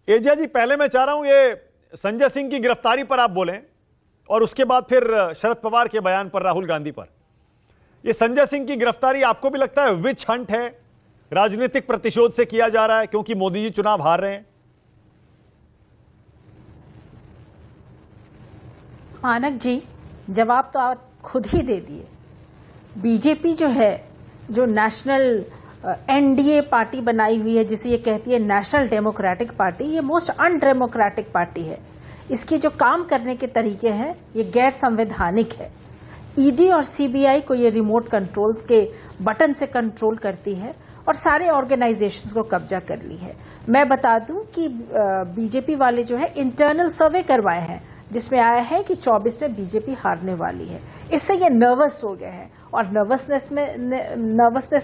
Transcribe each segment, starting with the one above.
एजा जी, पहले मैं चाह रहा हूं ये संजय सिंह की गिरफ्तारी पर आप बोलें और उसके बाद फिर शरद पवार के बयान पर, राहुल गांधी पर। ये संजय सिंह की गिरफ्तारी आपको भी लगता है विच हंट है, राजनीतिक प्रतिशोध से किया जा रहा है क्योंकि मोदी जी चुनाव हार रहे हैं? मानक जी, जवाब तो आप खुद ही दे दिए। बीजेपी जो है, जो नेशनल एनडीए पार्टी बनाई हुई है, जिसे ये कहती है नेशनल डेमोक्रेटिक पार्टी, ये मोस्ट अनडेमोक्रेटिक पार्टी है। इसके जो काम करने के तरीके हैं ये गैर संवैधानिक है। ईडी और सीबीआई को ये रिमोट कंट्रोल के बटन से कंट्रोल करती है और सारे ऑर्गेनाइजेशंस को कब्जा कर ली है। मैं बता दूं कि बीजेपी वाले जो है इंटरनल सर्वे करवाए हैं, जिसमें आया है कि 24 में बीजेपी हारने वाली है। इससे ये नर्वस हो गए हैं और नर्वसनेस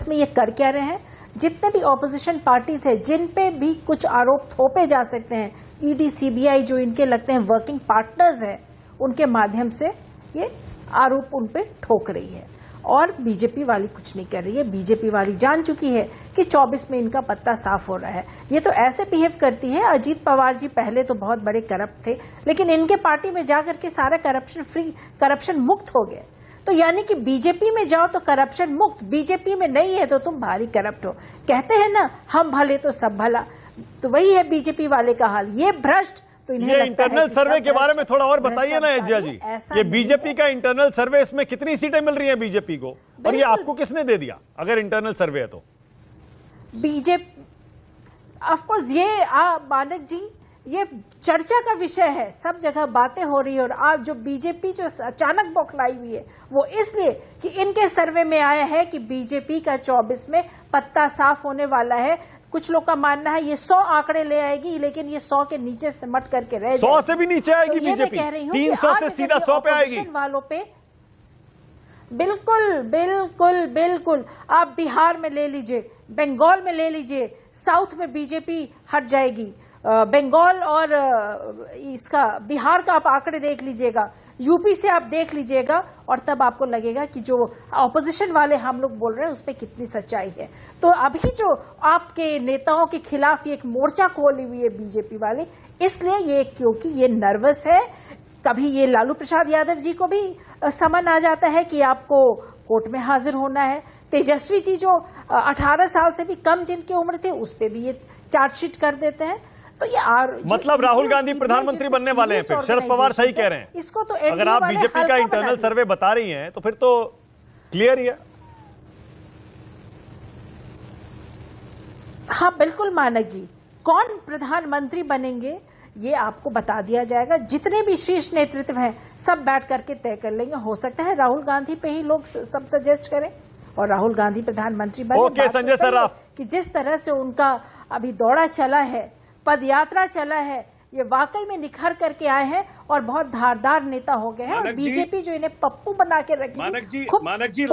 में ये कर क्या रहे हैं, जितने भी ऑपोजिशन पार्टीज है जिन पे भी कुछ आरोप थोपे जा सकते हैं, ईडी सीबीआई जो इनके लगते हैं वर्किंग पार्टनर्स हैं, उनके माध्यम से ये आरोप उन पे ठोक रही है। और बीजेपी वाली कुछ नहीं कर रही है। बीजेपी वाली जान चुकी है कि 24 में इनका पत्ता साफ हो रहा है। ये तो ऐसे बिहेव करती है, अजीत पवार जी पहले तो बहुत बड़े करप्ट थे, लेकिन इनके पार्टी में जाकर के सारा करप्शन मुक्त हो गए। तो यानी कि बीजेपी में जाओ तो करप्शन मुक्त, बीजेपी में नहीं है तो तुम भारी करप्ट हो। कहते हैं ना, हम भले तो सब भला, तो वही है बीजेपी वाले का हाल। ये भ्रष्ट तो इन्हें ये इंटरनल सर्वे के बारे में थोड़ा और बताइए ना एजा जी। ये बीजेपी का इंटरनल सर्वे, इसमें कितनी सीटें मिल रही हैं बीजेपी को, और ये आपको किसने दे दिया अगर इंटरनल सर्वे है तो? बीजेपी ऑफकोर्स, ये मानक जी, ये चर्चा का विषय है, सब जगह बातें हो रही है। और आप जो बीजेपी जो अचानक बौखलाई हुई है वो इसलिए कि इनके सर्वे में आया है कि बीजेपी का 24 में पत्ता साफ होने वाला है। कुछ लोग का मानना है ये 100 आंकड़े ले आएगी, लेकिन ये 100 के नीचे सिमट करके रह 100 से भी नीचे आएगी तो बीजेपी, कह रही हूं 300 से सीधा 100 पे आएगी वालों पे। बिल्कुल बिल्कुल बिल्कुल। आप बिहार में ले लीजिए, बंगाल में ले लीजिए, साउथ में बीजेपी हट जाएगी। बंगाल और इसका बिहार का आप आंकड़े देख लीजिएगा, यूपी से आप देख लीजिएगा, और तब आपको लगेगा कि जो ऑपोजिशन वाले हम लोग बोल रहे हैं उस पर कितनी सच्चाई है। तो अभी जो आपके नेताओं के खिलाफ ये एक मोर्चा खोली हुई है बीजेपी वाले, इसलिए ये क्योंकि ये नर्वस है। कभी ये लालू प्रसाद यादव जी को भी समन आ जाता है कि आपको कोर्ट में हाजिर होना है। तेजस्वी जी जो 18 साल से भी कम जिनकी उम्र थी, उस पर भी ये चार्जशीट कर देते हैं। तो ये मतलब राहुल गांधी प्रधानमंत्री बनने वाले हैं फिर? शरद पवार सही कह रहे हैं। इसको तो अगर आप बीजेपी का इंटरनल सर्वे बता रही हैं तो फिर तो क्लियर ही है। हाँ बिल्कुल मानक जी, कौन प्रधानमंत्री बनेंगे ये आपको बता दिया जाएगा। जितने भी शीर्ष नेतृत्व हैं सब बैठ करके तय कर लेंगे। हो सकता है राहुल गांधी पे ही लोग सब सजेस्ट करें और राहुल गांधी प्रधानमंत्री बने। ओके संजय सराफ, कि जिस तरह से उनका अभी दौड़ा चला है, पदयात्रा चला है, ये वाकई में निखर करके आए हैं और बहुत धारदार नेता हो गए हैं। और बीजेपी जो इन्हें पप्पू बना के रखी, मानक जी